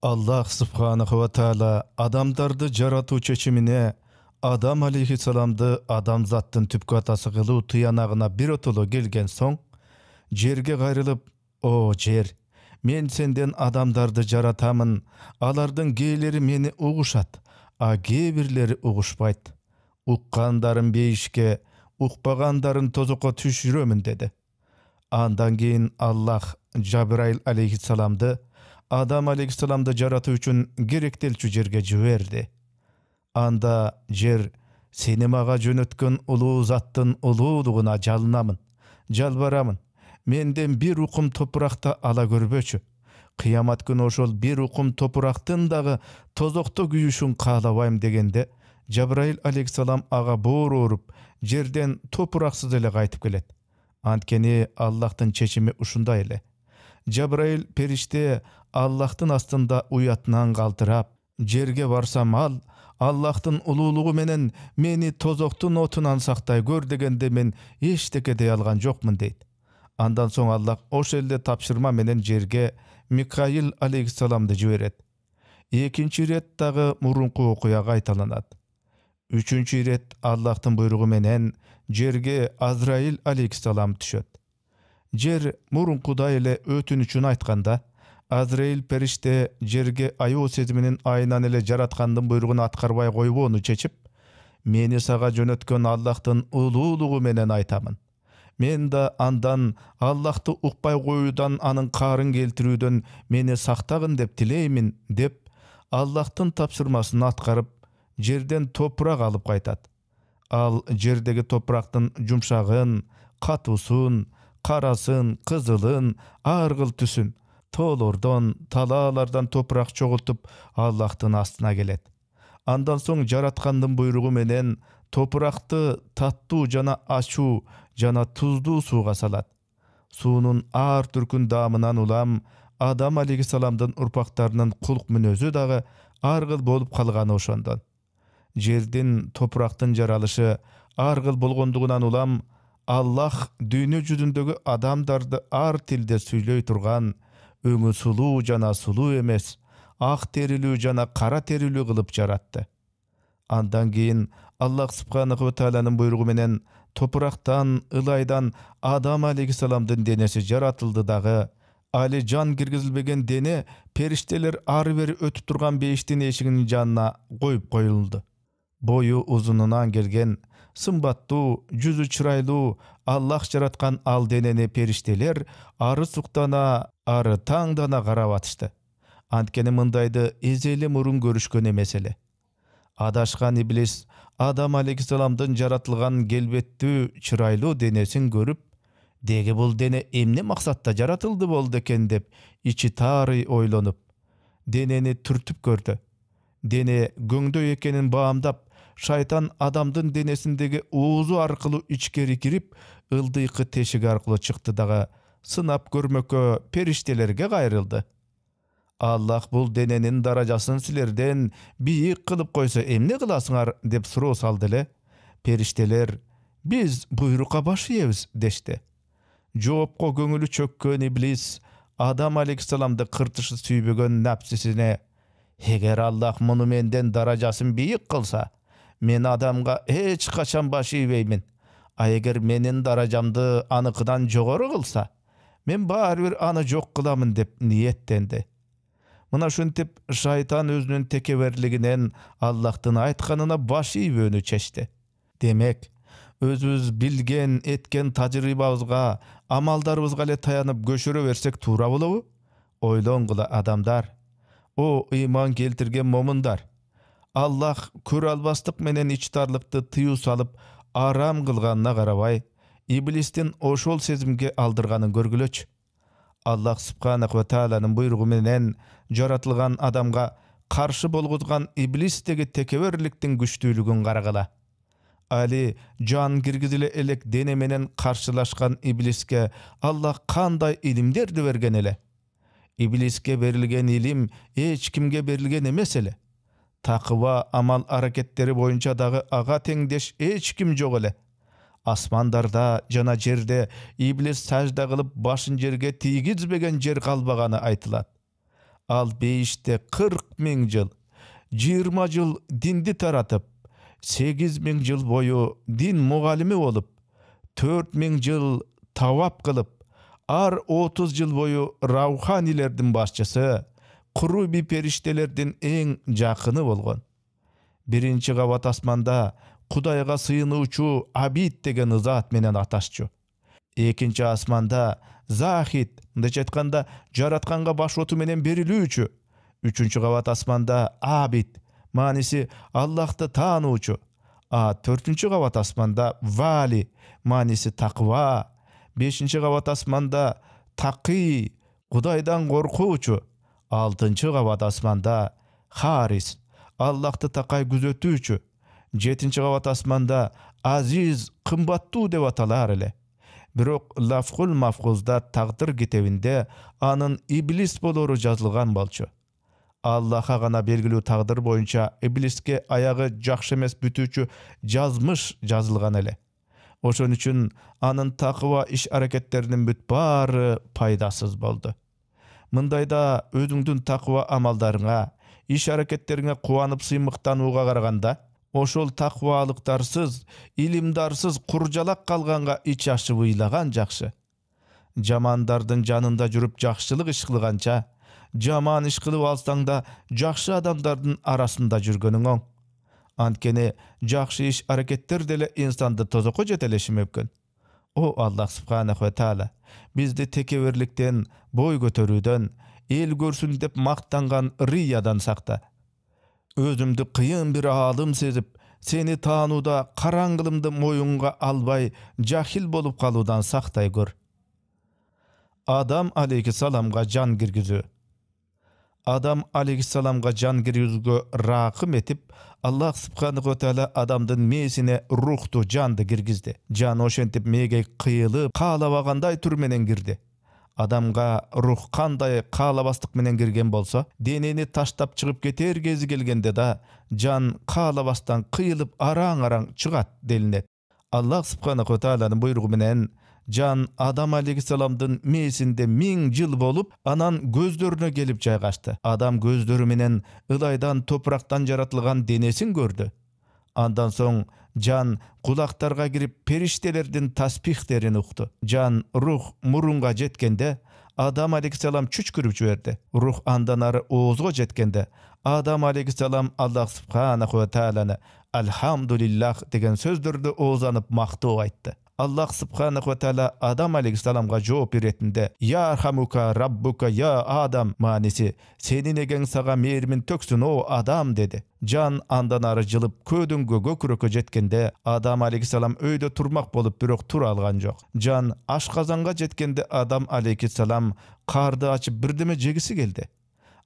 Allah subhanahu wa taala adamdарды жаратуу чечимине Адам алейхиссаламды адамзаттын түпкү атасы кылуу тыянагына биротоло келген соң, жерге кайрылып, "О жер, мен сенден адамдарды жаратамын, алардын кээлери мени угушат, а кээ бирлери угушпайт. Уккандарын бейишке, укпагандарын тозокко түшүрөмүн" деди. Андан кийин Аллах Жабраил алейхиссаламды Адам алейхиссаламды жаратуу үчүн керектелчү жерге жиберди. Анда жер, сени мага жөнөткөн улуу заттын улуулугуна жалынамын, жалбарамын. Менден бир укум топуракта ала көрбөчү. Кыямат күнү ошол бир укум топурактын дагы тозокто күйүшүн каалабайм дегенде, Жабраил алейхиссалам ага боор ооруп, жерден топураксыз эле кайтып келет. Анткени Аллахтын чечими ушундай эле. Жабраил периште Аллахтын астында уятынан калтырап, жерге барсам ал, Аллахтын улуулугу менен мени тозоктун отунан сактай көр дегенде мен эчтеке дей алган жокмун дейт. Андан соң Аллах ошол эле тапшырма менен жерге Микаил алейхиссаламды жиберет. Экинчи ирет дагы мурунку окуя кайталанат. Үчүнчү ирет Аллахтын буйругу менен жерге Азраил алейхиссалам түшөт. Жер мурункудай эле өтүнүчүн айтканда, Азраил периште жерге аяоо сезиминин айынан эле жараткандын буйругун аткарбай койбоону чечип, "Мени сага жөнөткөн Аллахтын улуулугу менен айтамын. Мен да андан Аллахты укпай коюудан, анын каарын келтирүүдөн мени сактагын деп тилеймин" деп, Аллахтын тапшырмасын аткарып, жерден топурак алып кайтат. Ал жердеги топурактын жумшагын, катуусун, карасын, кызылын, ар кыл түсүн, тоолордон, талаалардан топурак чогултуп Аллахтын астына келет. Андан соң жараткандын буйругу менен топуракты таттуу жана ачуу жана туздуу сууга салат. Суунун ар түркүн даамынан улам Адам алейхиссаламдын урпактарынын кулк мүнөзү дагы ар кыл болуп калганы ошондон. Жердин, топурактын жаралышы ар кыл болгондугунан улам Аллах дүйнө жүзүндөгү адамдарды ар тилде сүйлөй турган, өңү сулуу жана сулуу эмес, ак терилүү жана кара терилүү кылып жаратты. Андан кийин Аллах субханаху ва тааланын буйругу менен топурактан, ылайдан Адам алейхиссаламдын денеси жаратылды дагы, али жан киргизилбеген дене периштелер ары бери өтүп турган бейиштин эшигинин жанына коюп коюлду. Бою узунунан келген, сымбаттуу, жүзү чырайлуу Аллах жараткан ал денени периштелер ары суктана, ары таңдана карап атышты. Анткени мындайды эзели мурун көрүшкөн эмес эле. Адашкан иблис Адам алейхиссаламдын жаратылган келбеттүү, чырайлуу денесин көрүп, "Деги бул дене эмне максатта жаратылды болду экен" деп ичи таары ойлонуп, денени түртүп көрдү. Дене көңдөй экенин баамдап, шайтан адамдын денесиндеги оозу аркылуу ичкери кирип, ылдыйкы тешик аркылуу чыкты дагы сынап көрмөккө периштелерге кайрылды. Аллах бул дененин даражасын силерден бийик кылып койсо эмне кыласыңар деп суроо салды эле. Периштелер "Биз буйрукка баш ийебиз" дешти. Жоопко көңүлү чөккөн иблис Адам алейхиссаламды кыртышы сүйбөгөн напсисине "Эгер Аллах муну менден даражасын бийик кылса, мен адамга эч качан баш ийбеймин. А эгер менин даражамды аныкынан жогору кылса, мен баары бир аны жок кыламын" деп ниеттенди. Мына ушинтип шайтан өзүнүн текеберлигинен Аллахтын айтканына баш ийбөөнү чечти. Демек, өзүбүз билген, эткен тажрыйбабызга, амалдарыбызга эле таянып көшөрө берсек туура болобу? Ойлонгула адамдар. О ыйман келтирген момундар. Аллах көрө албастык менен ичтарлыкты тыюу салып арам кылганына карабай, иблистин ошол сезимге алдырганын көргүлөчү. Аллах субханаху ва тааланын буйругу менен жаратылган адамга каршы болгузган иблистеги текеберликтин күчтүүлүгүн карагыла. Али жан киргизиле элек дене менен каршылашкан иблиске Аллах кандай илимдерди берген эле? Иблиске берилген илим эч кимге берилген эмес эле. Такыба амал аракеттери боюнча дагы ага теңдеш эч ким жок эле. Асмандарда жана жерде иблис сажда кылып башын жерге тийгизбеген жер калбаганы айтылат. Ал бейиште 40 000 жыл, 20 жыл динди таратып, 8 000 жыл бою дин мугалими болуп, 4 000 жыл тавап кылып, ар 30 жыл бою рауханилердин башчысы, куруби периштелердин эң жакыны болгон. Биринчи кабат асманда Кудайга сыйынуучу Абид деген ызат менен аташчу. Экинчи асманда Захид, мындайча айтканда, жаратканга баш оту менен берилүүчү. Үчүнчү кабат асманда Абид, мааниси Аллахты таануучу. А төртүнчү кабат асманда Вали, мааниси таква. Бешинчи кабат асманда Такый, Кудайдан коркуучу. Алтынчы кабат асманда Харис, Аллахты такай күзөтүүчү. Жетинчи кабат асманда Азиз, кымбаттуу деп аталар эле. Бирок Лафхул Мафхузда тагдыр китебинде анын иблис болору жазылган болчу. Аллахка гана белгилүү тагдыр боюнча иблиске аягы жакшы эмес бүтүүчү жазмыш жазылган эле. Ошон үчүн анын такыба иш аракеттеринин бүт баары пайдасыз болду. Мындайда өзүңдүн такыба амалдарыңа, иш аракеттериңе кубанып сыймыктанууга караганда, ошол такыбалыктарсыз, илимдарсыз куржалак калганга ич ашып ыйлаган жакшы. Жамандардын жанында жүрүп жакшылык иш кылганча, жаман иш кылып алсаң да жакшы адамдардын арасында жүргөнүң оң. Анткени жакшы иш аракеттер деле инсанды тозокко жетелеши мүмкүн. О Аллах субханаху ва таала, бизди текеберликтен, бой көтөрүүдөн, эл көрсүн деп мактанган риядан сакта. Өзүмдү кыйын бир аалым сезип, сени таанууда караңгылымды моюнга албай, жахил болуп калуудан сактай көр. Адам алейхиссаламга жан киргизүү. Адам алейхиссаламга жан киргизүүгө ракым этип, Аллах субханаху ва таала адамдын мээсине рухту, жанды киргизди. Жан ошентип мээге кыйылып, каалабагандай тур менен кирди. Адамга рух кандай каалабастык менен кирген болсо, денени таштап чыгып кетер кези келгенде да жан каалабастан кыйылып араң-араң чыгат делинет. Аллах субханаху ва тааланын буйругу менен жан Адам алейхиссаламдын мээсинде 1000 жыл болуп, анан көздөрүнө келип жайгашты. Адам көздөрү менен ылайдан, топурактан жаратылган денесин көрдү. Андан соң жан кулактарга кирип периштелердин таспихтерин укту. Жан рух мурунга жеткенде Адам алейхиссалам чүчкүрүп жиберди. Рух андан ары оозго жеткенде Адам алейхиссалам Аллах субханаху ва тааланы Алхамдулиллах деген сөздөрдү оозанып мактоо айтты. Аллах субханаху ва таала Адам алейхиссаламга жооп беретинде: "Я архамука раббука я Адам", мааниси "Сенин эгең сага мээримин төксүн о Адам" деди. Жан андан ары жылып көдүнгө көкүрөккө жеткенде Адам алейхиссалам өйдө турмак болуп, бирок тура алган жок. Жан ашказанга жеткенде Адам алейхиссалам карды ачып бирдеме жегиси келди.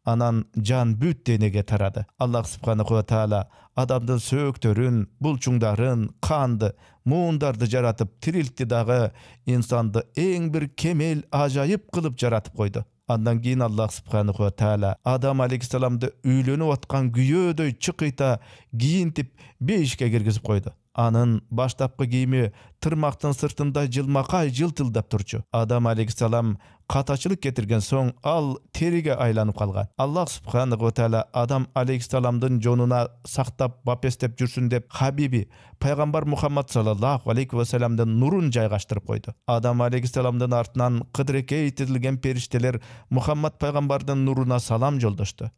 Анан жан бүт денеге тарады. Аллах субханаху ва таала адамдын сөөктөрүн, булчуңдарын, канды, муундарды жаратып, тирилтти дагы инсанды эң бир кемел, ажайып кылып жаратып койду. Андан кийин Аллах субханаху ва таала Адам алейхиссаламды үйлөнүп аткан күйөөдөй чыкыйта кийинтип бейишке киргизип койду. Анын баштапкы кийими тырмактын сыртындай жылмакай жылтылдап турчу. Адам алейхиссалам катачылык кетирген соң ал териге айланып калган. Аллах субханаху ва таала Адам алейхиссаламдын жонуна сактап бапестеп жүрсүн деп Хабиби пайгамбар Мухаммад саллаллаху алейхи ва салламдын нурун жайгаштырып койду. Адам алейхиссаламдын артынан кыдырекей тизилген периштелер Мухаммад пайгамбардын нуруна салам жолдошту.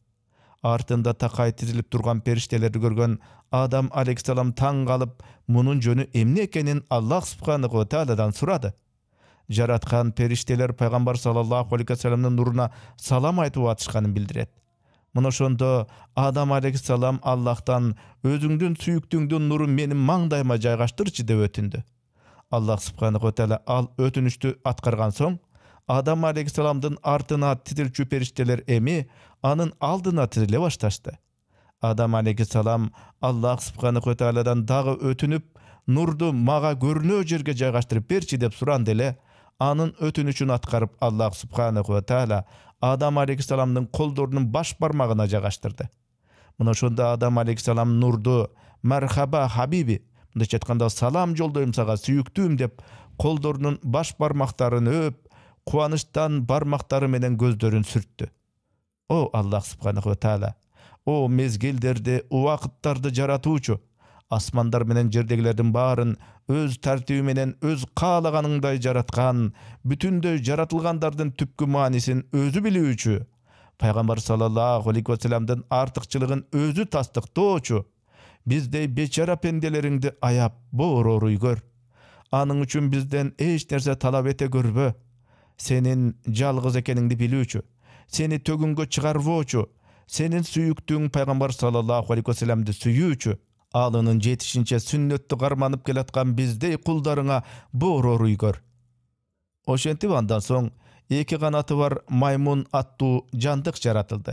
Артында такай тизилип турган периштелерди көргөн Адам алейхиссалам таң калып, мунун жөнү эмне экенин Аллах субханаху ва тааладан сурады. Жараткан периштелер пайгамбар саллаллаху алейхи ва салламдын нуруна салам айтып атышканын билдирет. Мына ошондо Адам алейхиссалам Аллахтан өзүңдүн сүйүктүңдүн нурун менин маңдайыма жайгаштырчы деп өтүндү. Аллах субханаху ва таала ал өтүнүштү аткарган соң Адам алейхиссаламдын артына тизилчү периштелер эми анын алдына тизиле башташты. Адам алейхиссалам Аллах субханаху ва тааладан дагы өтүнүп, нурду мага көрүнөө жерге жайгаштырып берчи деп суранды эле. Анын өтүнүчүн аткарып Аллах субханаху ва таала Адам алейхиссаламдын колдорунун баш бармагына жайгаштырды. Мына ошондо Адам алейхиссалам нурду "Мархаба Хабиби", мындайча айтканда "Салам жолдойм сага сүйүктүүм" деп колдорунун баш бармактарын өп, кубанычтан бармактары менен көздөрүн сүрттү. O Allah subhanahu ve taala, o mezgilderdi, uwagtlardy jaratuuçu, asmandar menen jerdegilerden baaryn öz tertibi menen öz kalaganyňday jaratkan, bütünдөй jaratylgandardyň tüpkü manisin özü bilүүçü, Peygamber sallallahu aleyhi ve sellem'den artıkçılığın özü tasdykdoçu, bizdey beçara pendeleriňdi ayap boğroruy gör. Anın üçün bizden eç nerse talap ete görbe. Senin jalgyz ekeniňdi bilүүçü, seni tögüngö çygarboçu, senin süýüktüň Peygamber sallallahu aleyhi ve sellem'di süýүүçü, alının jetişinçe sünnetli garmanyp gelatgan bizdey kuldaryňa boğroruy gör. Oşentip andan soň iki kanaty bar maymun attуу jandyk jaratyldy.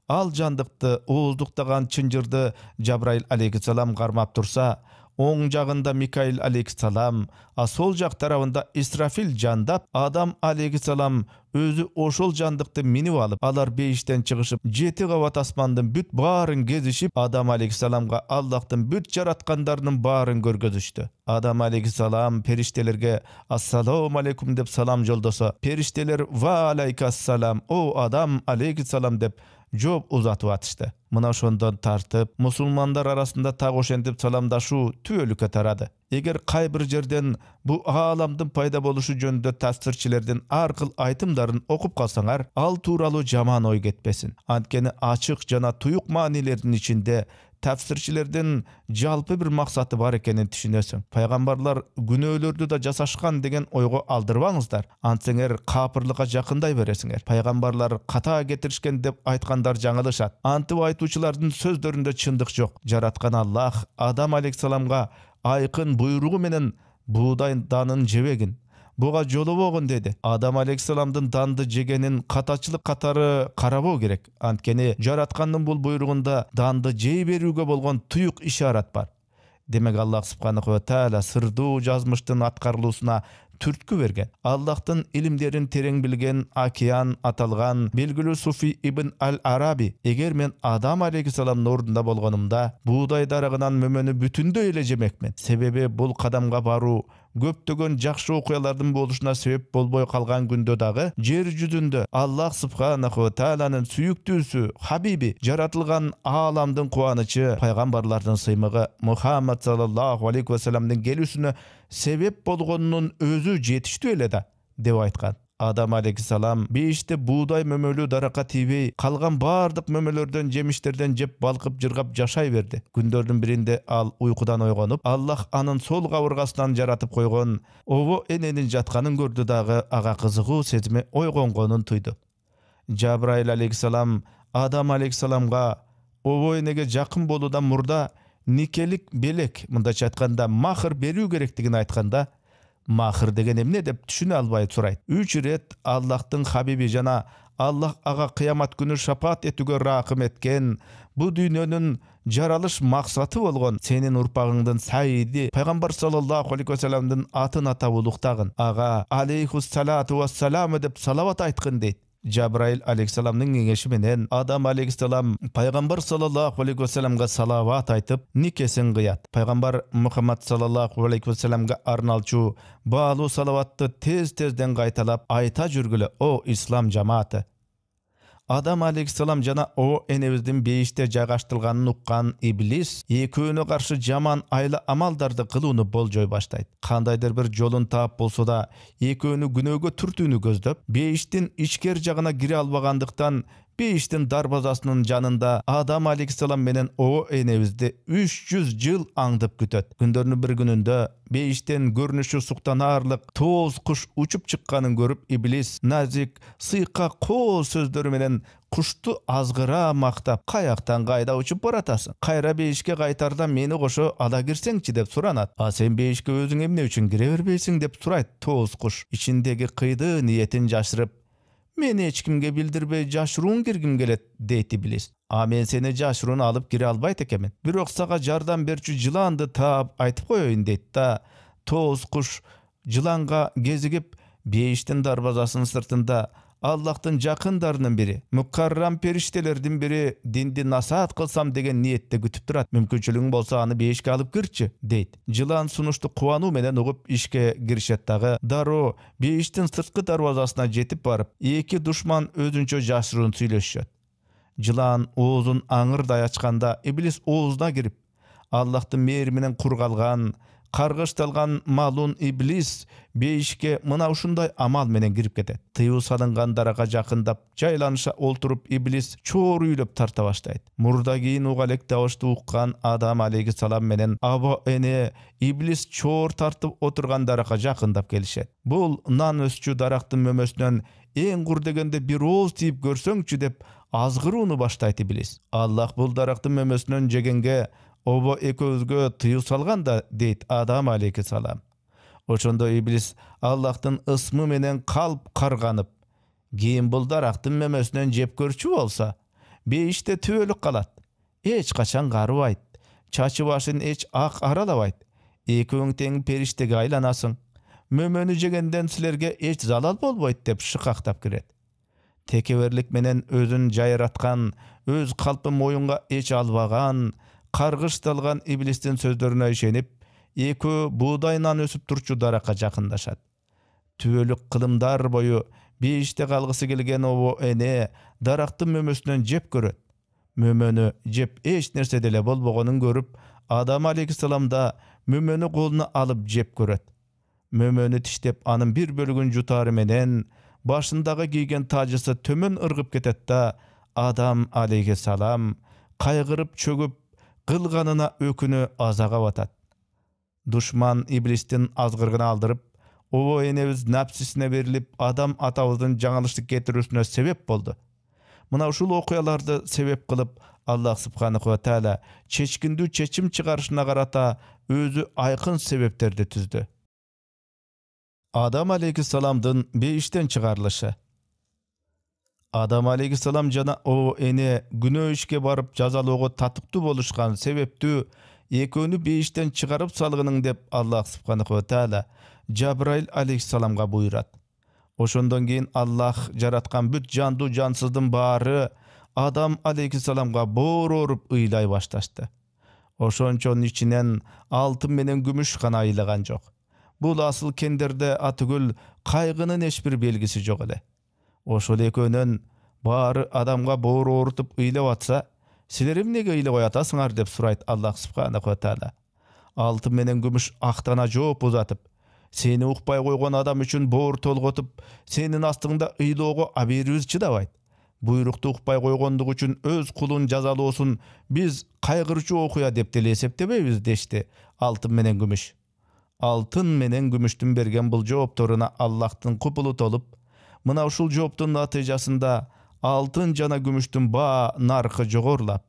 Al jandykty uğuldukdagan çynjyrdy Jabrail aleyhissalam garmap tursa, oň jagynda Mikail aleyhissalam, a sol jak tarabynda İsrafil jandap, Adam aleyhissalam özü oşol jandykty minip alyp, alar beýişden çygyşyp 7 gawat asmandyň büt baryň gezişip, Adam aleyhissalamga Allah'tyn büt jaratgandarynyň baryň görgözüşdi. Adam aleyhissalam periştelerge assalamu aleykum dep salam joldosa, perişteler va aleykassalam o Adam aleyhissalam dep job uzatyp atışdy. Mına şondan tartyp musulmanlar arasında tak oşentip salamdaşuu tüölüke tarady. Eger kay bir jerden bu alamdyn paýda boluşu jönünde tasdirçilerden arkyl aýtymdарын okup kalsaňar, al tuuraly jaman oý getbesin. Antkeni açyk jana tuýuk manileriniň içinde tafsirçilerden jalpy bir maksatı var ekenini düşünesin. Peygamberler günöөлөрdü da jasaşkan degen oygo aldırbaňyzlar. Antseňer kapırlyga jakynday beresiňer. Peygamberler kata getirişken dep aýtgandar jaňylışat. Antyp aýtúçylardyň sözlerinde çyndyk jok. Jaratkan Allah Adam aleyhissalamga aýkyn buyrugy menen buğday danyn jebegin, buga jolobogun dedi. Adam aleyhissalamdın dandı jegenin kataçılık katары karabo gerek. Antkeni jaratkandyň bul buyrugunda dandı jey berүүge bolgon tuyuk işaret bar. Demek Allah subhanahu ve taala sırdığı жазмыштын atkarlysyna türtkü bergen. Allah'tın ilimlerin tereň bilgen Akiyan atalgan belgili Sufi ibn al-Arabi, eger men Adam aleyhissalamyň ordunda bolgonumda buğday daragынан mömönü bütünдөй ele jemekmen. Sebebi bul kadamga baruu köptögön jakşı okuyalardyň boluşuna sebep bolboy kalgan günde dagı jer yüzünde Allah subhanahu ve taalanyň süýüktүүsü, habibi, jaratylgan alamdyň kuwanyçy, paýgambarlardyň symygy Muhammed sallallahu aleyhi ve sellem'den gelüsüne sebep bolgonunun özü jetişdi ele da dep aýtgan. Adam aleyhissalam beýişde buğday mömölü daraka tibey kalgan bardyk mömölörden jemişlerden jep balkyp jırgap jaşay berdi. Gündörдүн birinde al uykudan oýgonyp Allah anın sol gawırgasынан jaratyp koygon owo enenin jatkanyny gördü dagı aga kızıguu sezimi oýgongonun tuydu. Jabrail aleyhissalam Adam aleyhissalamga owo enege jakyn boludan murda nikelik belek, mındaç aýtkanda mahır berүү gerekdigini aýtkanda, mahır degen emne dep düşüne albaý soraýt. 3 ret Allah'tın habibi jana Allah aga kıyamat günü şapaat etüge rakım etken, bu dünýanyň jaralış maksatı bolgon senin urpagyňdan Sayyidi Peygamber sallallahu aleyhi ve sellem'den atyn atap uluktagyn aga aleyhissalatu vesselam dep salavat aýtgyn deyt. Jabrail aleyhissalamyň geňeşi menen Adam aleyhissalam Peygamber sallallahu aleyhi ve sellem'ge salavat aýtyp nikesin gyýat. Peygamber Muhammed sallallahu aleyhi ve sellem'ge arnalçu balu salavatty tez-tezden gaýtalap aýta jürgüle o İslam jamaty. Adam aleyhissalam jana o enebizden beýişde jagaştylganyny ukkan iblis eköөнө karşı jaman aýla amaldарды kılууny boljoy başlaýt. Kandaydyr bir jolun taap bolsa da eköөнü günöөгө türtүүnü gözдөp, beýişden içker jagına gire albagandyktan beýişden darbazasynyň janynda Adam aleyhissalam menen o enebizdi 300 jyl aňdyp kütöt. Gündörnün bir gününde beýişden görnüşi suktanarlyk toz kuş uçup çykkanyny görüp iblis nazik, sıyka kol sözleri menen kuştu azgıra maktap, kayaktan gayda uçup baratasın. Kayra beýişke gaýtarda meni goşo ala girseňçi dep suranat. A sen beýişke özüň emne üçin gire berbeýsiň dep suraýt toz kuş. İçindegi kıydı niyetin jaşırıp, meni hiç kimge bildirbey jaşıruun girgim gelet deyt iblis. A men seni jaşıruun alıp gire albayt ekemin. Bir oksaga jardan berçü jylandy taap aýtyp goýoýun deyt da, toz kuş jylanga gezigip beýişden darbazasynyň sırtynda Allah'tın jakyndarynyň biri, mukarram periştelerden biri dindi nasihat kılsam degen niyette gütüp durat. Mümkünçülüğün bolsa anı beýişke alıp girçi deyt. Jylan sunuştu kuwanu menen ugup işke girişet dagı. Daro beýişden sırtkı darwazasyna jetip barıp, iki duşman özünçe jaşyryň süýleşýär. Жылан оозун аңырдай ачканда Iblis оозуна кирип, Аллахтын мээриминен кургалган, каргышталган малун Iblis бейишке мына ушундай амал менен кирип кетет. Тыюу салынган дарага жакындап, жайланыша олтуруп Iblis чоор үйлөп тарта баштайт. Мурда кийин уга элек табышты уккан Адам алейхиссалам менен аба эне Iblis чоор тартып отурган дарага жакындап келишет. Бул нан өсчү дарактын мөмөсүнөн эң кур дегенде бир ооз тийип көрсөңчү деп азгырууну баштайт Iblis. Аллах бул дарактын мөмөсүнөн жегенге оба экөөбүзгө тыюу салган да, дейт Адам алейхиссалам. Ошондо Iblis Аллахтын ысмы менен калп карганып, кийин бул дарактын мөмөсүнөн жеп көрчү болса, бейиште түбөлүк калат. Эч качан карыбайт, чачы башын эч ак аралабайт. Экөөң тең периштеге айланасың. Мөмөнү жегенден силерге эч залал болбойт деп шыкактап кирет. Текеберлик менен өзүн жайраткан, өз калпын моюнга эч албаган, каргышталган Иблистин сөздөрүнө ишенип, экөө буудайнан өсүп турчу даракка жакындашат. Түбөлүк кылымдар бою бейиште калгысы келген обо эне дарактын мөмөсүнөн жеп көрөт. Мөмөнү жеп эч нерсе деле болбогонун көрүп, Адам алейхиссалам да мөмөнү колуна алып жеп көрөт. Мөмөнү тиштеп, анын бир бөлүгүн жутары менен башындагы кийген тажысы төмөн ыргып кетет да, Адам алейхиссалам кайгырып чөгүп, кылганына өкүнө азага батат. Душман Иблистин азгыргын алдырып, обо энебиз напсисине берилип, Адам атабыздын жаңылыштык кетирүүсүнө себеп болду. Мына ушул окуяларды себеп кылып, Аллах субханаху ва таала чечкиндүү чечим чыгарышына карата өзү айкын себептерди түздү. Адам алейхиссаламдын бейиштен чыгарылышы. Адам алейхиссалам жана о эне күнөө ишке барып жазалоого татыктуу болушкан себептүү экөөнү бейиштен чыгарып салгының деп Аллах субханаху ва таала Жабраил алейхиссаламга буйрат. Ошондон кийин Аллах жараткан бүт жандуу жансыздын баары Адам алейхиссаламга боор-оруп ыйлай башташты. Ошончонун ичинен алтын менен күмүш гана ыйлаган жок. Бул асыл кендерде атүгүл кайгынын эч бир белгиси жок эле. Ошол экөөнөн баары Адамга боор оорутуп ыйлап атса, силер эмнеге ыйлабай атасыңар деп сурайт Аллах субханаху ва таала. Алтын менен күмүш актана жооп узатып, сени укпай койгон адам үчүн боор толготуп, сенин астыңда ыйлоого абийирибиз чыдабайт. Буйрукту укпай койгондук үчүн өз кулун жазалоосун биз кайгырчу окуя деп деле эсептебейбиз дешти алтын менен күмүш. Алтын менен күмүштүн берген бул жоопторуна Аллахтын купулу толуп, мына ушул жооптун натыйжасында алтын жана күмүштүн баа наркы жогорулап,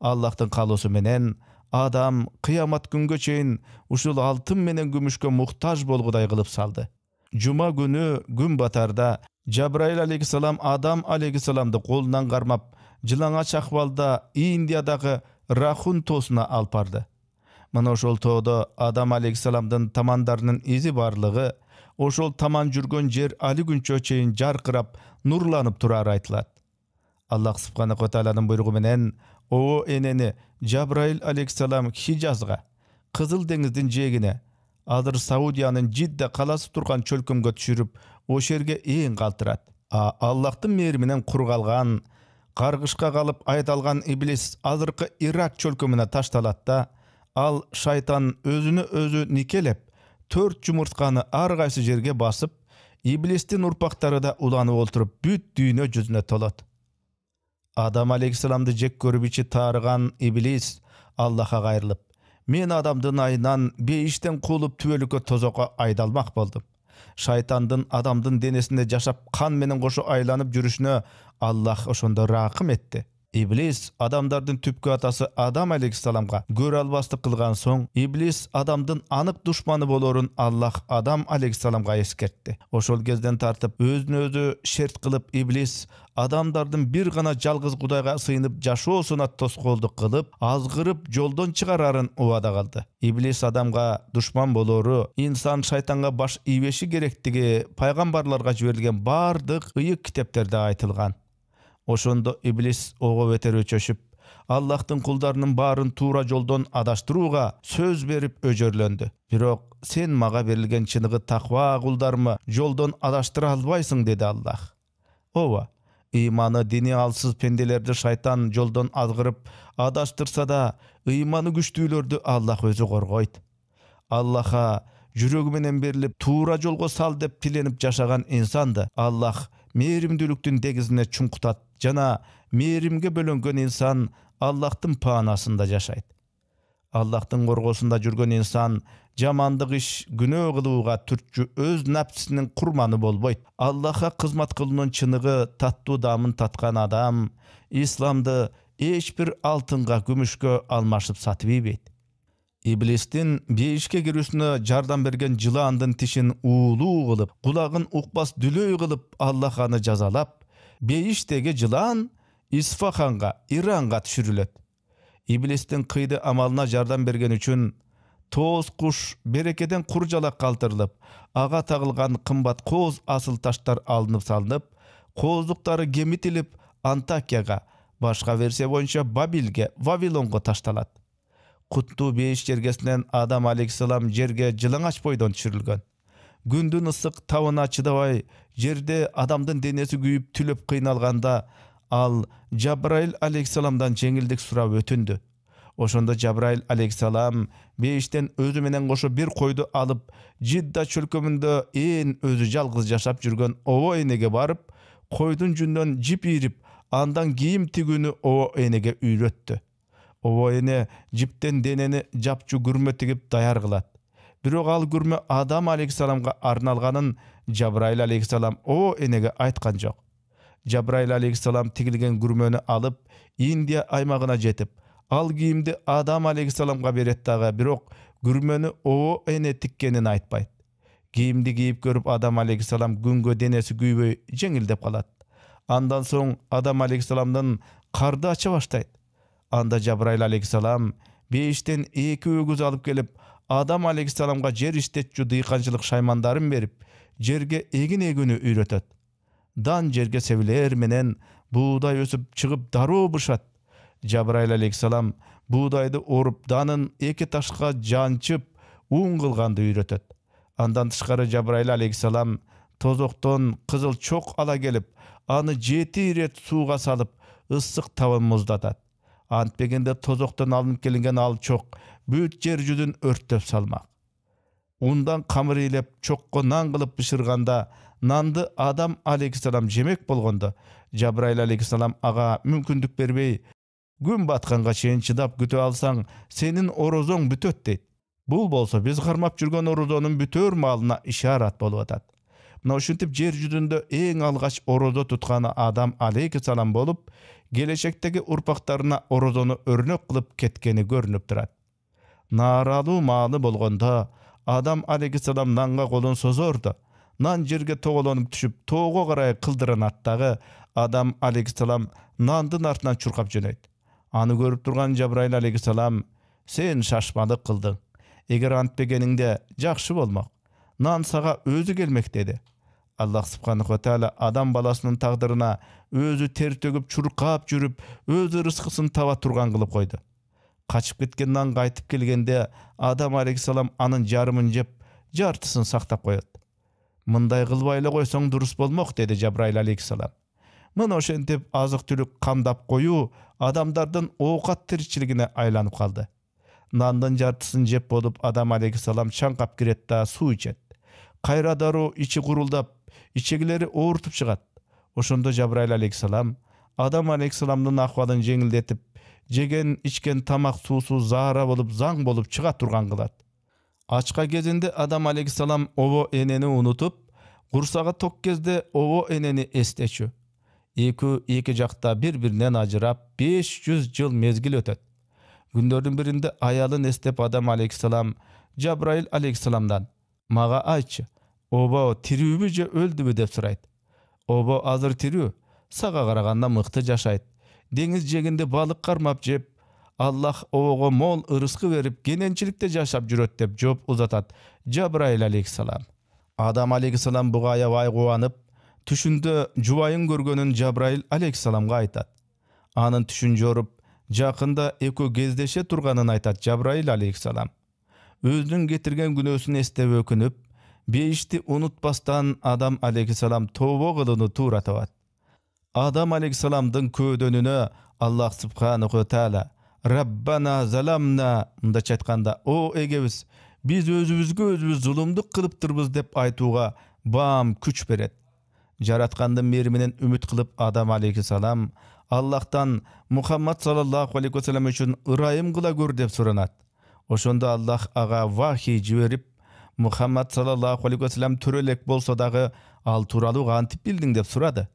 Аллахтын каалоосу менен Адам кыямат күнгө чейин ушул алтын менен күмүшкө муктаж болгудай кылып салды. Жума күнү күн батарда Жабраил алейхиссалам Адам алейхиссаламды колунан кармап, жылаңач акыбалда Индиядагы Рахун тоосуна алып барды. Мына ошол тоодо Адам алейхиссаламдын тамандарынын изи барлыгы, ошол таман жүргөн жер али күнчө чейин жаркырап, нурланып турары айтылат. Аллах субханаху ва тааланын буйругу менен о энени Жабраил алейхиссалам Хижазга, Кызыл деңиздин жээгине, азыр Саудиянын Жидда каласы турган чөлкөмгө түшүрүп, ошол жерге ээн калтырат. Аллахтын мээриминен кургалган, каргышка калып айдалган Иблис азыркы Ирак чөлкөмүнө ташталат да, ал шайтан өзүнө өзү никелеп, 4 жумуртканы ар кайсы жерге басып, Иблистин урпактары да уланып олтуруп, бүт дүйнө жүзүнө толот. Адам алейхиссаламды жек көрүп ичи таарыган Иблис Аллахка кайрылып, мен адамдын айынан бейиштен куулуп түбөлүккө тозокко айдалмак болдум. Шайтандын адамдын денесинде жашап кан менен кошо айланып жүрүшүнө Аллах ошондо ракым этти. Иблис адамдардын түпкү атасы Адам алейхиссаламга көрө албастык кылган соң, Иблис адамдын анык душманы болорун Аллах Адам алейхиссаламга эскертти. Ошол кезден тартып өзүнө өзү шерт кылып, Иблис адамдардын бир гана жалгыз Кудайга сыйынып жашоосуна тоскоолдук кылып, азгырып жолдон чыгарарын убада кылды. Иблис адамга душман болору, инсан шайтанга баш ийбеши керектиги пайгамбарларга жиберилген бардык ыйык китептерде айтылган. Ошондо Иблис ого бетер өчөшүп, Аллахтын кулдарынын баарын туура жолдон адаштырууга сөз берип өжөрлөндү. Бирок сен мага берилген чыныгы таква кулдарымы жолдон адаштыра албайсың, деди Аллах. Ооба, Ыйманы dini alsız pendelerdi şaytan joldan azgırıp adaştırsa da ыйманы güçtүүлөрдү Allah özü korgoyt. Allah'a жүрөгү менен берилип туура жолго сал деп тиленип жашаган инсанды Allah мээримдүүлүктүн дегизине чуңкутат жана мээримге бөлөнгөн инсан Allah'тын паанасында жашайт. Allah'тын коргосунда жүргөн инсан жамандык иш, күнөө кылууга түртчү өз напсинин курманы болбойт. Allah'a кызмат кылуунун чыныгы, таттуу даамын таткан адам исламды эч бир алтынга, күмүшкө алмашып сатып ийбейт. Иблистин бейишке кирүүсүнө жардам берген жылаандын тишин уулуу кылып, кулагын укпас дүлөй кылып Аллах аны жазалап, бейиштеги жылаан Исфаханга, Иранга түшүрүлөт. Иблистин кыйды амалына жардам берген үчүн тоз куш берекеден кур жалак калтырылып, ага тагылган кымбат кооз асыл таштар алынып салынып, кооздуктары кемитилип Антакияга, башка версия боюнча Бабилге, Вавилонго ташталат. Куттуу бейиш жергесинен Адам алейхиссалам жерге жылаңач бойдон түшүрүлгөн. Күндүн ысык табына чыдабай, жерде адамдын денеси күйүп түлөп кыйналганда, ал Жабраил алейхиссаламдан жеңилдик сурап өтүндү. Ошондо Жабраил алейхиссалам бейиштен өзү менен кошо бир койду алып, Жидда чөлкөмүндө ээн өзү жалгыз жашап жүргөн обо энеге барып, койдун жүнүнөн жип ийрип, андан кийим тигүүнү обо энеге үйрөттү. Обо эне жиптен денени жапчу күрмө тигип даяр кылат. Бирок ал күрмө Адам алейхиссаламга арналганын Жабраил алейхиссалам обо энеге айткан жок. Жабраил алейхиссалам тигилген күрмөнү алып, Индия аймагына жетип, ал кийимди Адам алейхиссаламга берет дагы, бирок күрмөнү обо эне тиккенин айтпайт. Кийимди кийип көрүп Адам алейхиссалам күнгө денеси күйбөй жеңилдеп калат. Андан соң Адам алейхиссаламдын карды ача баштайт. Анда Жабраил алейхиссалам бейиштен 2 өгүз алып келип, Адам алейхиссаламга жер иштетчү дыйканчылык шаймандарын берип, жерге эгин эгүүнү үйрөтөт. Дан жерге себилер менен буудай өсүп чыгып дароо бышат. Жабраил алейхиссалам буудайды оруп, данын 2 ташка жанчып, ун кылганды үйрөтөт. Андан тышкары Жабраил алейхиссалам тозоктон кызыл чок ала келип, аны 7 ирет сууга салып, ысык табын муздатат. Антпегенде тозоктон алынып келинген ал чок бүт жер жүзүн өрттөп салмак. Ундан камыр илеп, чокко нан кылып бышырганда, нанды Адам алейхиссалам жемек болгондо, Жабраил алейхиссалам ага мүмкүндүк бербей, күн батканга чейин чыдап күтүп алсаң, сенин орозоң бүтөт дейт. Бул болсо биз кармап жүргөн орозонун бүтөр маалына ишарат болуп атат. Мына ушинтип жер жүзүндө эң алгач орозо тутканы Адам алейхиссалам болуп, келечектеги урпактарына орозону өрнөк кылып кеткени көрүнүп турат. Нааралуу маалы болгондо Адам алейхиссалам нанга колун созорду. Нан жерге тоголонуп түшүп, тоого карай кылдыран аттагы Адам алейхиссалам нандын артынан чуркап жөнөйт. Аны көрүп турган Жабраил алейхиссалам: "Сен шашмалык кылдың. Эгер антпегениңде жакшы болмок. Нан сага өзү келмек" деди. Аллах субханаху ва тааля адам баласынын тагдырына өзү тер төгүп чуркап жүрүп, өзү рызкысын таба турган кылып койду. Качып кеткен нан кайтып келгенде Адам алейхиссалам анын жарымын жеп, жартысын сактап коет. "Мындай кылбай эле койсоң дурус болмок" деди Жабраил алейхиссалам. Мына ошентип азык-түлүк камдап коюу адамдардын оокат тиричилигине айланып калды. Нандын жартысын жеп болуп, Адам алейхиссалам чаңкап кирет да суу ичет. Кайра дароо ичи курулдап, ичегилери оорутуп чыгат. Ошондо Жабраил алейхиссалам Адам алейхиссаламдын акыбалын жеңилдетип, жеген ичкен тамак суусу заара болуп, заң болуп чыга турган кылат. Ачка кезинде Адам алейхиссалам обо энени унутуп, курсагы ток кезде обо энени эстечү. Эки жакта бири-биринен ажырап 500 жыл мезгил өтөт. Күндөрдүн биринде аялын эстеп Адам алейхиссалам Жабраил алейхиссаламдан: "Мага айтчы, обо тирүүбү же өлдүбү?" деп сурайт. "Обо азыр тирүү, сага караганда мыкты жашайт. Деңиз жегинде балык кармап жеп, Аллах обого мол ырыскы берип, кененчиликте жашап жүрөт" деп жооп узатат Жабраил алейхиссалам. Адам алейхиссалам буга аябай кубанып, түшүндө жубайын көргөнүн Жабраил алейхиссаламга айтат. Анын түшүн жоруп, жакында экөө кездеше турганын айтат Жабраил алейхиссалам. Өзүнүн кетирген күнөөсүн эстеп өкүнүп, бейишти унутпастан Адам алейхиссалам тобо кылууну туура табат. Adam aleyhissalamdın ködönüne Allah subhanahu wa ta'ala Rabbana zalamna mında çaytkanda o egebiz biz özümüzgө özümüz zulumduk kılıptırбыз dep aytuğa bam küç beret. Jaratkandын beri menen ümit kılıp Adam aleyhissalam Allah'tan Muhammed sallallahu aleyhi ve sellem üçün ırayım kıla gör dep soranat. Oşonda Allah aga vahiy jiberip Muhammed sallallahu aleyhi ve sellem törelek bolsa dagı al turalı gantip bildin dep sorady.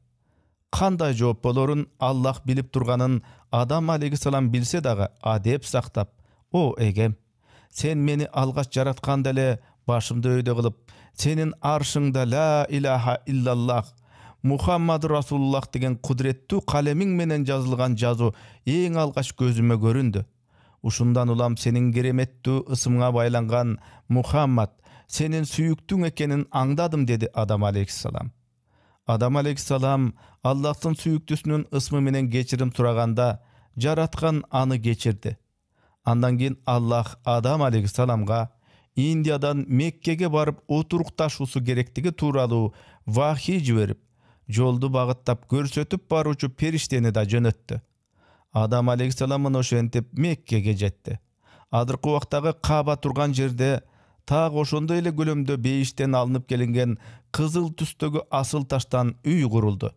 Kanday жооп болорун Allah bilip turganın Adam aleyhissalam bilse dağı adep saktap. O egem, sen meni algaç jaratkanda ele başımda öýde kılıp, senin arşыңda la ilaha illallah Muhammed Rasulullah degen kudretli kalemiň menen жазылган жазуу eň algaç gözüme göründü. Uşundan ulam senin geremetli ısımğa baylangan Muhammed, senin süýüktüň ekenin aňdadım dedi Adam aleyhissalam. Adam aleyhissalam Allah'tın süýüktüsünün ısmı menen geçirim turaganda jaratkan anı geçirdi. Andan keyin Allah Adam aleyhissalamga Indiyadan Mekke'ge barıp oturuktaşusu gerektigi tuuralı vahiy jiberip, joldu bagıttap görsetip baruçu perişteni da jönöttü. Adam aleyhissalamın oşentip Mekke'ge jetdi. Adırkı wagtagı Kaba turgan jerde ta oşondo ele gölömdö beyişten alınıp gelingen kızıl tüstögü asıl taştan üy kuruldu.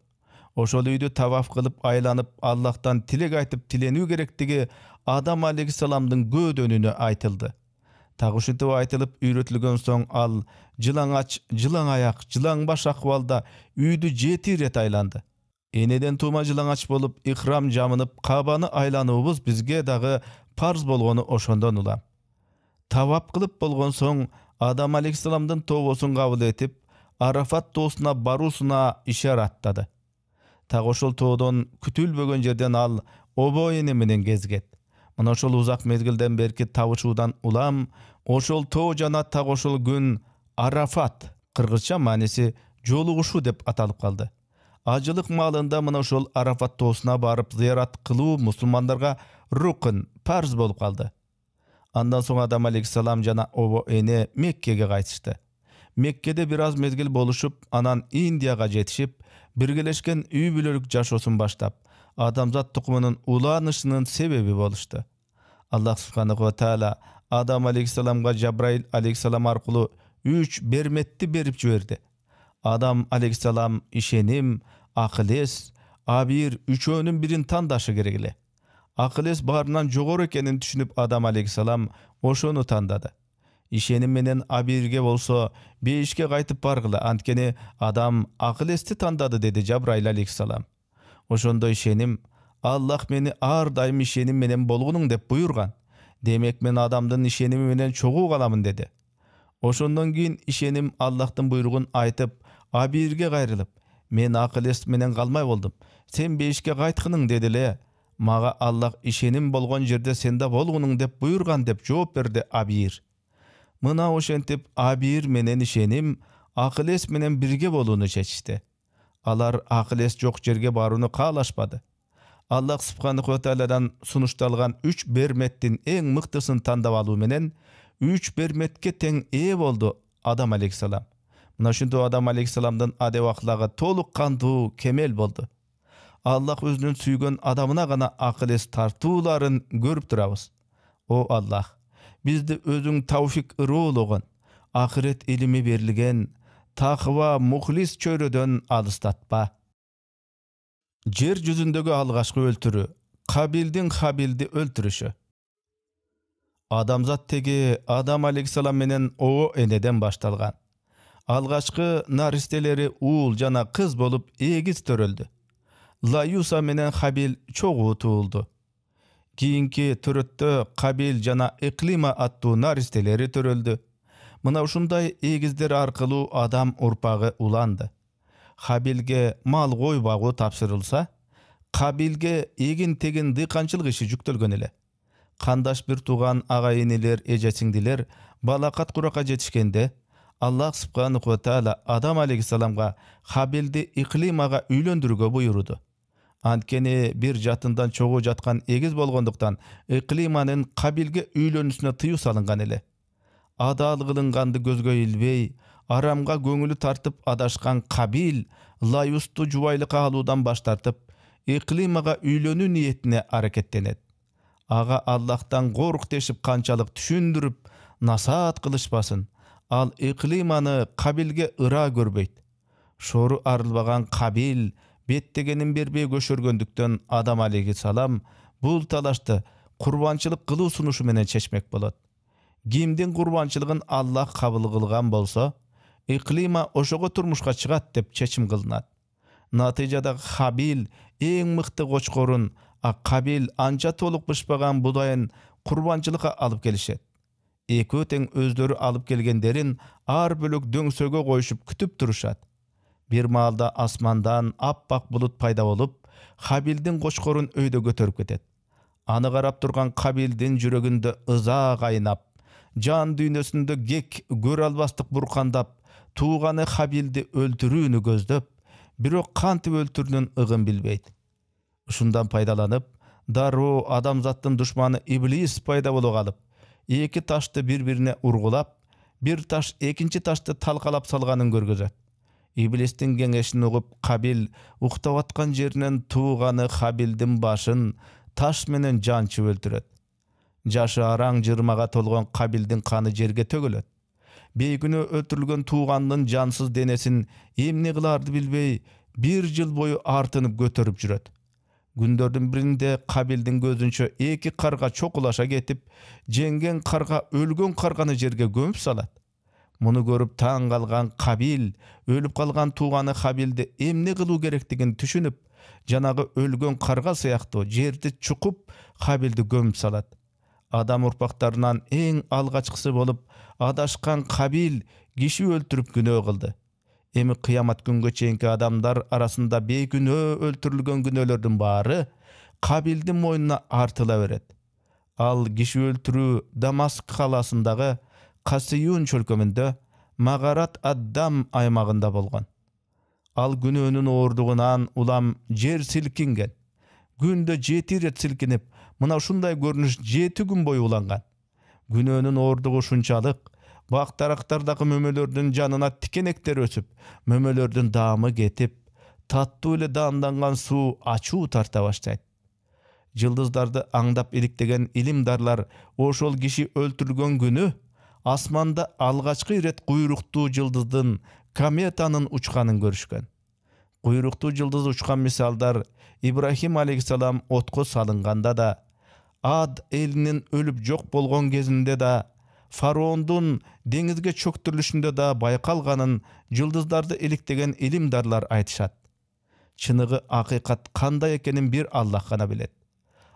Oşol üydü tavaf kılıp aylanıp Allah'tan tilek aytıp tilenүү gerektigi Adam aleyhissalamdın gödönünü aytıldı. Taguşyntip aytılıp üýretilgen soň al jylaň aç, jylaň ayak, jylaň baş ahwalda üýdü 7 ret aylandy. Eneden tuma jylaň aç bolup ihram jamynyp Kabany aylanybız bizge dagı parz bolgonu oşondan ulam. Tawap kılıp bolgon soň Adam aleyhissalamdın tobosun kabul etip Arafat toosuna barusuna işaratlady. Tak oşol toodon kütülbögen jerden al obo ene menen gezget. Mına oşol uzak mezgilden berki tabışууdan ulam oşol too jana tak oşol gün Arafat kırgızça manesi joluguşuu dep atalyp kaldy. Ajılık malında mına oşol Arafat toosuna barıp ziyarat kılуу musulmandarga rukun parz bolup kaldı. Andan soň Adam aleyhissalam jana obo ene Mekke'ge gaýtışdy. Mekke'de biraz mezgil boluşup, anan Indiyaga jetişip, birgeleşken üy bülörük jaşosun baştap, adamzat tukumunun ulanışının sebebi boluştu. Allah subhanahu wa ta'ala Adam aleyhissalamga Jabrail aleyhissalam arkulu 3 bermetti berip jiberdi. Adam aleyhissalam işenim, akıles, abir üçöөнүн birin tandaşı gerekli. Akıles barынан jogorу ekenin düşünüp Adam aleyhissalam oşonu tandadı. İşenim menen abirge bolsa beýişke gaýtyp bargıla, antkeni adam akılesti tandadı dedi Jabrail aleyhissalam. Oşondo işenim Allah meni ar daim işenim menen bolgunuň dep buyurgan. Demek men adamdın işenimi menen çoguu galamyn dedi. Oşondan keyin işenim Allah'tın buyruğun aytıp abirge gaýrylyp, men akılest menen galmay boldum. Sen beýişke gaýtgynyň dedile. Maga Allah işenim bolgon jerde sende bolgunuň dep buyurgan dep жооп berdi abir. Mına oşentip abir menen işenim akıles menen birge boluny çeçişdi. Alar akıles jok jerge baruny kaalaşpady. Allah subhanahu wa ta'aladan sunuşdalgan 3 bermettin eň myktysyny tandap alуу menen 3 bermetke teň ee boldu Adam aleyhissalam. Mına şunto Adam aleyhissalamdın adep ahlagı toluk kandуу kemel boldu. Allah özünün süýgen adamına gana akıles tartuularyn görüp turabız. O Allah, bizde özüň tawfik ırıologan, ahiret ilimi berilgen, takwa muhlis çöredön alystatpa. Jer yüzündeki algaçkı öltürü, Kabil'din Habil'di öltürüşü. Adamzat tegi Adam aleyhissalam menen o eneden baştalgan. Algaçkı naristeleri uul jana kız bolup egiz töröldü. Layusa menen Habil çoğu tuuldu. Kiyinki töröttö Kabil jana Iklima attуу naristeleri töröldü. Mına uşunday egizler arkılуу adam urpagı ulandı. Habilge mal goý bagуу tapşyrylsa, Kabilge egin tegin dykançylyk işi jüktölgön ele. Kandaş bir tugan agayiniler, ejesiňdiler, balakat kuraka jetişkende, Allah subhanahu wa ta'ala Adam aleyhissalamga Habildi Iklimaga üýlendirge buyurdu. Antkeni bir jatından çoğu jatkan egiz bolgonduktan Iklimanyň Kabilge üýlenüsine tyýuu salyngan ele. Adal kılıngandy gözgö ilbey, Aramga көңүлү тартып адашкан Кабил Лаюсту жубайлыкка алуудан баш тартып, Иклимага үйлөнүү ниетине аракеттенет. Ага Аллахтан корк дешип канчалык түшүндүрүп, насаат кылышпасын. Ал Иклиманы Кабилге ыра көрбөйт. Шору арылбаган Кабил беттегенин бербей көшөргөндүктөн Адам алейхиссалам бул талашты курбанчылык кылуу сунушу менен чечмек болот. Кимдин курбанчылыгын Аллах кабыл кылган болсо, Иклима ошого турмушка чыгат деп чечим кылынат. Натыйжада Кабил эң мыкты кочкорун, а Кабил анча толук бышпаган будайын курбанчылыкка алып келишет. Экөө тең өздөрү алып келгендерин ар бөлөк дөңсөгө коюшуп күтүп турушат. Bir маалда асмандан аппак булут пайда болуп, Кабилдин кочкорун өйдө көтөрүп кетет. Аны карап турган Кабилдин жүрөгүндө ыза кайнап, жан дүйнөсүндө кек көрө албастык буркандап, тууганы Кабилди өлтүрүүнү көздөп, бирок кантип өлтүрүүнүн ыгын билбейт. Ушундан пайдаланып, дароо адамзаттын душманы Иблис пайда боло калып, эки ташты бири-бирине ургулап, бир таш экинчи ташты талкалап салганын көргөзөт. Иблистин кеңешин угуп, Кабил уктап аткан жеринен тууганы Кабилдин башын таш менен жанчып өлтүрөт. Жашы араң жырмага толгон Кабилдин каны жерге төгүлөт. Бейкүнөө өлтүрүлгөн туугандын жансыз денесин эмне кыларды билбей, 1 жыл бою артынып көтөрүп жүрөт. Күндөрдүн биринде Кабилдин көзүнчө эки карга чокулаша кетип, жеңген карга өлгөн карганы жерге көмүп салат. Муну көрүп таң калган Кабил өлүп калган тууганы Кабилди эмне кылуу керектигин түшүнүп, жанагы өлгөн карга сыяктуу жерди чукуп Кабилди көмүп салат. Адам урпактарынан эң алгачкысы болуп, адашкан Кабил киши өлтүрүп күнөө кылды. Эми кыямат күнгө чейинки адамдар арасында бейкүнөө өлтүрүлгөн күнөөлөрдүн баары Кабилдин мойнуна артыла берет. Ал киши өлтүрүү Дамаск каласындагы Касыюн чөлкөмүндө Магарат Аддам аймагында болгон. Ал күнөөнүн оордугунан улам жер силкинген. Күндө 7 рет силкинип, мына ушундай көрүнүш 7 күн бою уланган. Күнөөнүн оордугу ушунчалык, бактарактардагы мөмөлөрдүн жанына тикенектер өсүп, мөмөлөрдүн даамы кетип, таттуу эле даамданган суу ачуу тарта баштайт. Жылдыздарды аңдап иликтеген илимдарлар ошол киши өлтүрүлгөн күнү асманда алгачкы ирет куйруктуу жылдыздын кометанын учканын көрүшкөн. Куйруктуу жылдыз учкан мисалдар Ибрахим алейхиссалам отко салынганда да, Ад элинин өлүп жок болгон кезинде да, фараондун деңизге чөктүрүлүшүндө да байкалганын жылдыздарды иликтеген илимдарлар айтышат. Чыныгы акыйкат кандай экенин бир Аллах гана билет.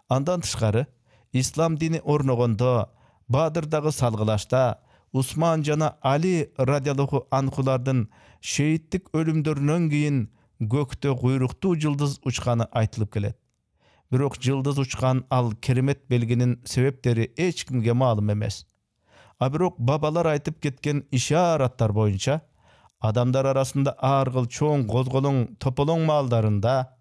Андан тышкары, ислам дини орногондо, Бадырдагы салгылашта Усман жана Али радиаллаху анхулардын шейиттик өлүмдөрүнөн кийин көктө куйруктуу жылдыз учканы айтылып келет. Бирок жылдыз учкан ал керемет белгинин себептери эч кимге маалым эмес. А бирок бабалар айтып кеткен ишараттар боюнча, адамдар арасында ар кыл чоң козголоң тополоң маалдарында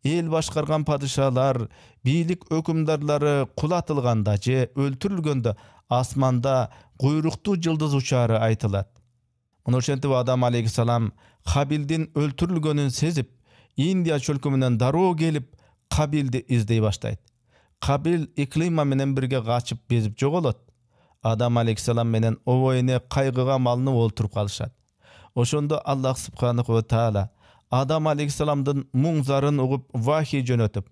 эл башкарган падышалар, бийлик өкүмдарлары кулатылганда же өлтүрүлгөндө асманда куйруктуу жылдыз учаары айтылат. Муну ошентип Адам алейхиссалам Кабилдин өлтүрүлгөнүн сезип, Индия чөлкөмүнөн дароо келип, Кабилди издей баштайт. Кабил Иклима менен бирге качып безип жоголот. Адам алейхиссалам менен обоюне кайгыга малынып олтуруп калышат. Ошондо Аллах субханаху ва таала Адам алейхиссаламдын муңзарын угуп вахий жөнөтүп,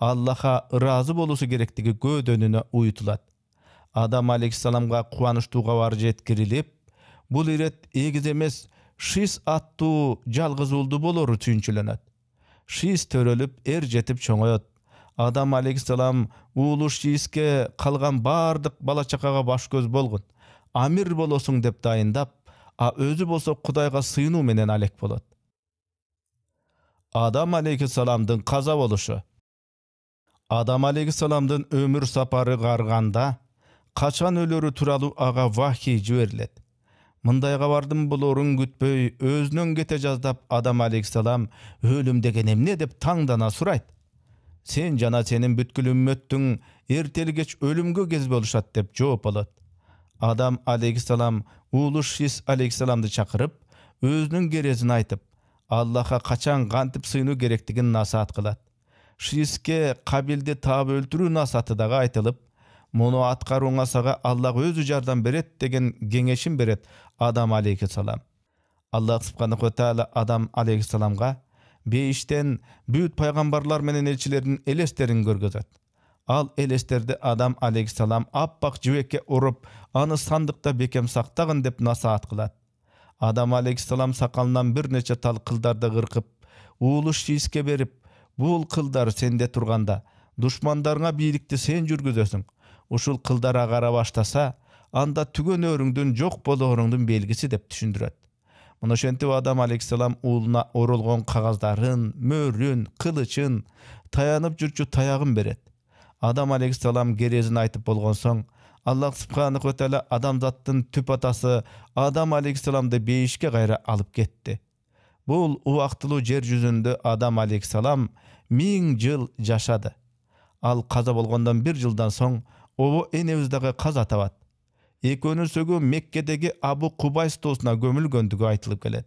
Аллаха ыраазы болуусу керектиги көөдөнүнө уютулат. Адам алейхиссаламга кубанычтуу кабар жеткирилип, бул ирет эгиз эмес Шис аттуу жалгыз уулду болору түйүнчүлөнөт. Шис төрөлүп, жетип чоңоет. Адам алейхиссалам уулу Шиске калган бардык бала чакага баш көз болгон. Амир болосуң деп дайындап, а өзү болсо Кудайга сыйынуу менен алек болот. Адам алейхиссаламдын каза болушу. Адам алейхиссаламдын өмүр сапары карганда, качан өлөрү тууралуу ага вахий жиберилет. Мындай кабардын болорун күтпөй, өзүнөн кете жаздап Адам алейхиссалам өлүм деген эмне деп таңдана сурайт. Сен жана сенин бүткүл үммөттүң эртели кеч өлүмгө кез болушат деп жооп алат. Адам алейхиссалам уулу Шис алейхиссаламды чакырып, өзүнүн керезин айтып, Аллахка качан кантип сыйынуу керектигин насаат кылат. Шииске Кабилди таап өлтүрүү насааты дагы айтылып, муну аткарууңа сага Аллах өзү жардам берет деген кеңешин берет Адам алейхиссалам. Аллах субханаху ва тааля Адам алейхиссаламга бейиштен бүт пайгамбарлар менен элчилердин элестерин көргөзөт. Ал элестерди Адам алейхиссалам аппак жибекке уруп, аны сандыкта бекем сактагын деп насаат кылат. Адам алейхиссалам сакалынан бир нече тал кылдарды кыркып, уулу Шииске берип, бул кылдар сенде турганда, душмандарыңа бийликти сен жүргүзөсүң. Ушул кылдар агара баштаса, анда түгөнөрүңдүн жок болооруңдун белгиси деп түшүндүрөт. Муну ошентип Адам алейхиссалам уулуна оролгон кагаздарын, мөрүн, кылычын, таянып жүрчү таягын берет. Адам алейхиссалам керезин айтып болгон соң, Аллах субханаху ва тааля адамзаттын түп атасы Адам алейхиссаламды бейишке кайра алып кетти. Бул убактылуу жер жүзүндө Адам алейхиссалам 1000 жыл жашады. Ал каза болгондон 1 жылдан соң обо энебиз дагы каза табат. Экөөнүн сөгү Меккедеги Абу Кубайс тоосуна көмүлгөндүгү айтылып келет.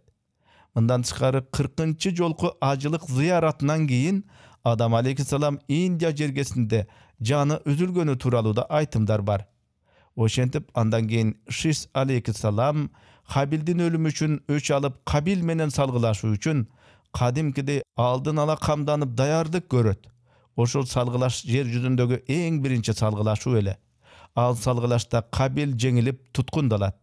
Мындан тышкары 40-чы жолку ажылык зыяратынан кийин Адам алейхиссалам Индия жергесинде жаны үзүлгөнү тууралуу да айтымдар бар. Ошентип андан кийин Шис алейхиссалам Хабилдин өлүмү үчүн өч алып Кабил менен салгылашуу үчүн кадимкидей алдын ала камданып даярдык көрөт. Ошол салгылаш жер жүзүндөгү эң биринчи салгылашуу эле. Ал салгылашта Кабил жеңилип туткундалат.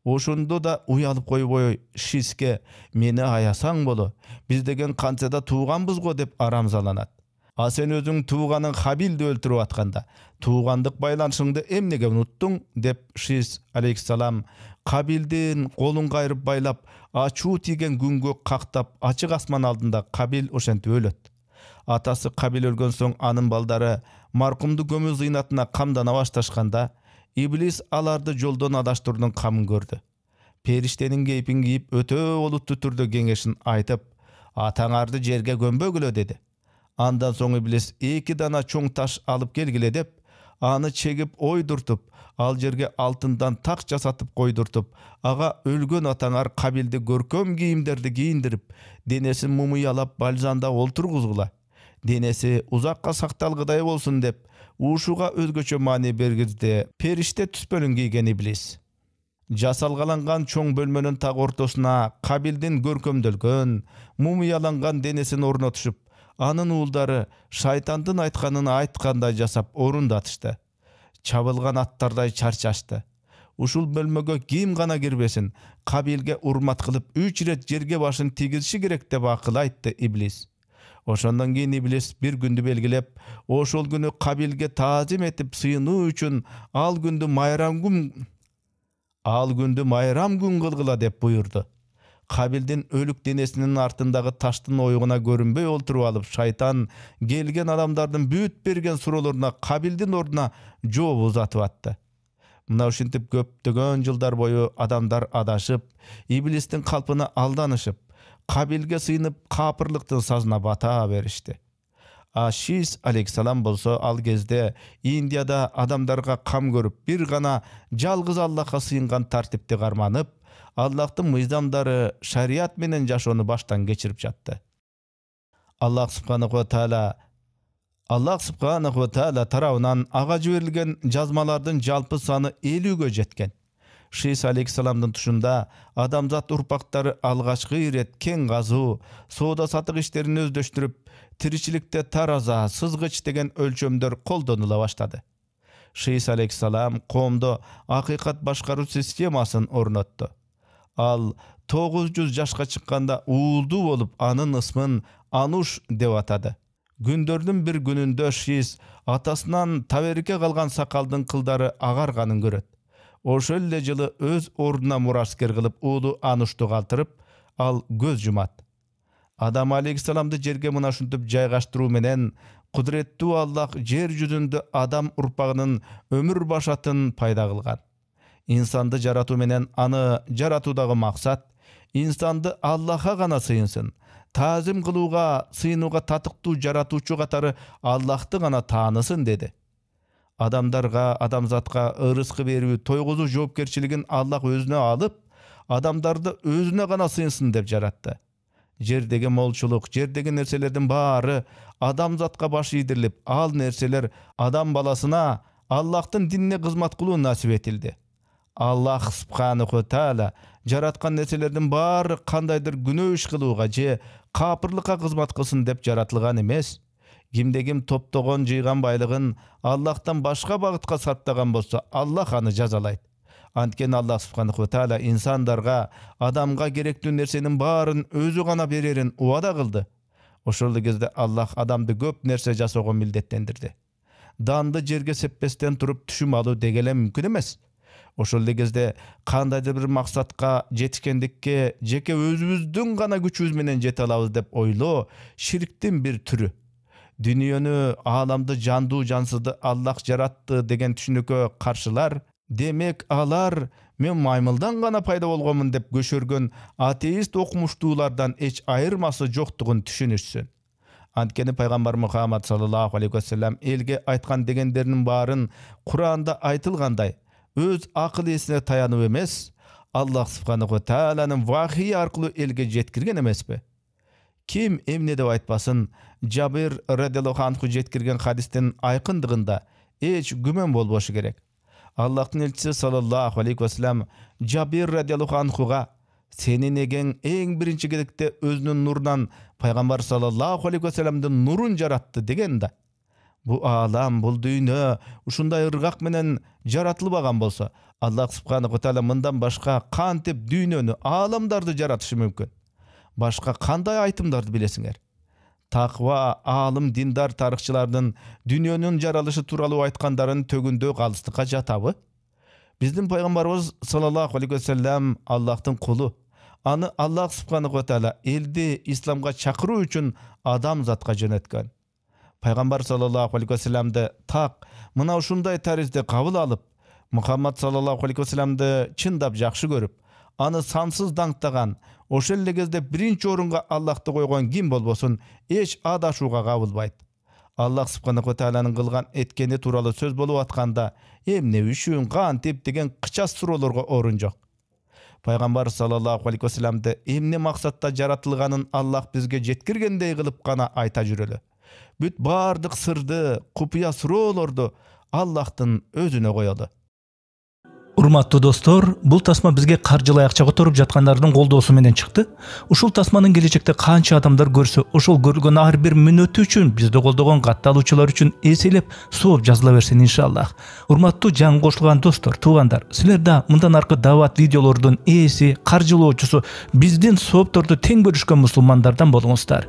Ошондо да уялып койбой Шиске мени аясаң боло, биз деген канчада тууганбыз го деп арамзаланат. А сен өзүң тууганың Хабилди өлтүрүп атканда, туугандык байланышыңды эмнеге унуттуң деп Шис алейхиссалам Кабилдин колун кайрып байлап, ачуу тийген күнгө кактап, ачык асман алдында Кабил ошентип өлөт. Атасы Кабил өлгөн соң анын балдары маркумду көмүү зыйнатына камдана башташканда, Иблис аларды жолдон адаштыруудун камын көрдү. Периштенин кейпин кийип өтө олуттуу түрдө кеңешин айтып, атаңарды жерге көмбөгүлө деди. Андан соң Иблис 2 дана чоң таш алып келгиле деп, аны чегип ойдуртуп, ал жерге алтындан так жасатып койдуртуп, ага өлгөн атаңар Кабилди көркөм кийимдерди кийиндирип, денесин мумиялап бальзамда олтургузгула. Денеси узакка сакталгыдай болсун деп, ушуга өзгөчө маани бергизди периште түспөлүн кийген Иблис. Жасалгаланган чоң бөлмөнүн так ортосуна Кабилдин көркөмдөлгөн, мумияланган денесин орнотушуп, анын уулдары шайтандын айтканын айткандай жасап орундатышты. Чабылган аттардай чарчашты. Ушул бөлмөгө ким гана кирбесин, Кабилге урмат кылып 3 рет жерге башын тийгизиши керек деп акыл айтты Иблис. Ошондон кийин Иблис бир күндү белгилеп, ошол күнү Кабилге таазим этип сыйынуу үчүн ал күндү майрам күн кылгыла деп буйрду. Кабилдин өлүк денесинин артындагы таштын оюгуна көрүнбөй олтуруп алып, шайтан келген адамдардын бүт берген суроолоруна Кабилдин ордуна жооп узатып атты. Мына ушинтип көптөгөн жылдар бою адамдар адашып, Иблистин калпына алданышып, Кабилге сыйынып капырлыктын сазына бата беришти. А Шис алейхиссалам болсо ал кезде Индияда адамдарга кам көрүп, бир гана жалгыз Аллахка сыйынган тартипти карманып, Аллахтын мыйзамдары, шарият менен жашоону баштан кечирип жатты. Аллах субханаху ва тааля тарабынан ага жиберилген жазмалардын жалпы саны 50-гө жеткен. Шис алейхиссаламдын тушунда адамзат урпактары алгачкы ирет кең казуу, соода сатык иштерин өздөштүрүп, тиричиликте тараза, сызгыч деген өлчөмдөр колдонула баштады. Шис алейхиссалам коомдо акыйкат башкаруу системасын орнотту. Ал 900 жашка чыкканда уулдуу болуп, анын ысмын Ануш деп атады. Күндөрдүн бир күнүндө Шис атасынан таберике калган сакалдын кылдары агарганын көрөт. Ошол эле жылы өз ордуна мураскер кылып уулу Анушту калтырып, ал көз жумат. Адам алейхиссаламды жерге мына ушинтип жайгаштыруу менен кудуреттүү Аллах жер жүзүндө адам урпагынын өмүр башатын пайда кылган. Инсанды жаратуу менен аны жаратуудагы максат инсанды Аллахка гана сыйынсын, таазим кылууга, сыйынууга татыктуу жаратуучу катары Аллахты гана таанысын деди. Адамдарга, адамзатка ырыскы берүү, тойгозуу жоопкерчилигин Аллах өзүнө алып, адамдарды өзүнө гана сыйынсын деп жаратты. Жердеги молчулук, жердеги нерселердин баары адамзатка баш ийдирилип, ал нерселер адам баласына Аллахтын динине кызмат кылуу насип этилди. Аллах субханаху таала жараткан нерселердин баары кандайдыр күнөө иш кылууга же капырлыкка кызмат кылсын деп жаратылган эмес. Кимде ким топтогон жыйган байлыгын Аллахтан башка багытка сарптаган болсо, Аллах аны жазалайт. Анткени Аллах субханаху таала инсандарга адамга керектүү нерсенин баарын өзү гана берерин убада кылды. Ошол кезде Аллах адамды көп нерсе жасоого милдеттендирди. Данды жерге сеппестен туруп түшүм алуу дегеле мүмкүн эмес. Ошол кезде кандайдыр бир максатка жетишкендикке жеке өзүбүздүн гана күчүбүз менен жете алабыз деп ойлоо ширктин бир түрү. Дүйнөнү, ааламды, жандуу жансызды Аллах жаратты деген түшүнүккө каршылар, демек алар мен маймылдан гана пайда болгонмун деп көшөргөн атеист окумуштуулардан эч айырмасы жоктугун түшүнүшсүн. Анткени пайгамбар Мухаммад саллаллаху алейхи ва саллям элге айткан дегендеринин баарын Куранда айтылгандай өз акыл эсине таянып эмес, Аллах субханаху тааланын вахий аркылуу элге жеткирген эмеспи? Ким эмне деп айтпасын, Жабир радиаллаху анху жеткирген хадистин айкындыгында эч күмөн болбошу керек. Аллахтын элчиси саллаллаху алейхи ва саллям Жабир радиаллаху анхуга сенин эгең эң биринчи кезекте өзүнүн нурунан пайгамбар саллаллаху алейхи ва саллямдын нурун жаратты деген да. Бу аалам, бул дүйнө ушундай ыргак менен жаратылбаган болсо, Аллах субханаху таала мындан башка кантип дүйнөнү, ааламдарды жаратышы мүмкүн? Башка кандай айтымдарды билесиңер? Таква, аалым, диндар тарыхчылардын дүйнөнүн жаралышы тууралуу айткандарын төгүндө калыстыкка жатабы? Биздин пайгамбарыбыз саллаллаху алейхи ва саллям Аллахтын кулу. Аны Аллах субханаху таала элди исламга чакыруу үчүн адамзатка жөнөткөн. Пайгамбар саллаллаху алейхи ва саллямды так мына ушундай таризде кабыл алып, Мухаммад саллаллаху алейхи ва саллямды чындап жакшы көрүп, аны сансыз даңктаган, ошол эле кезде биринчи орунга Аллахты койгон ким болбосун эч адашууга кабылбайт. Аллах субханаху тааланын кылган эткени тууралуу сөз болуп атканда, эмне үчүн, кантип деген кычас суроолорго орун жок. Пайгамбар саллаллаху алейхи ва саллямды эмне максатта жаратылганын Аллах бизге жеткиргендей кылып гана айта жүрөлү. Бүт бардык сырды, купуя суроолорду Аллахтын өзүнө коелу. Урматтуу достор, бул тасма бизге каржылай акча которуп жаткандардын колдоосу менен чыкты. Ушул тасманын келечекте канча адамдар көрсө, ошол көргөн ар бир мүнөтү үчүн бизди колдогон катталуучулар үчүн эселеп сооп жазыла берсин иншаллах. Урматтуу жаңы кошулган достор, туугандар, силер да мындан аркы даават видеолордун ээси, каржылоочусу, биздин соопторду тең бөлүшкөн мусулмандардан болуңуздар.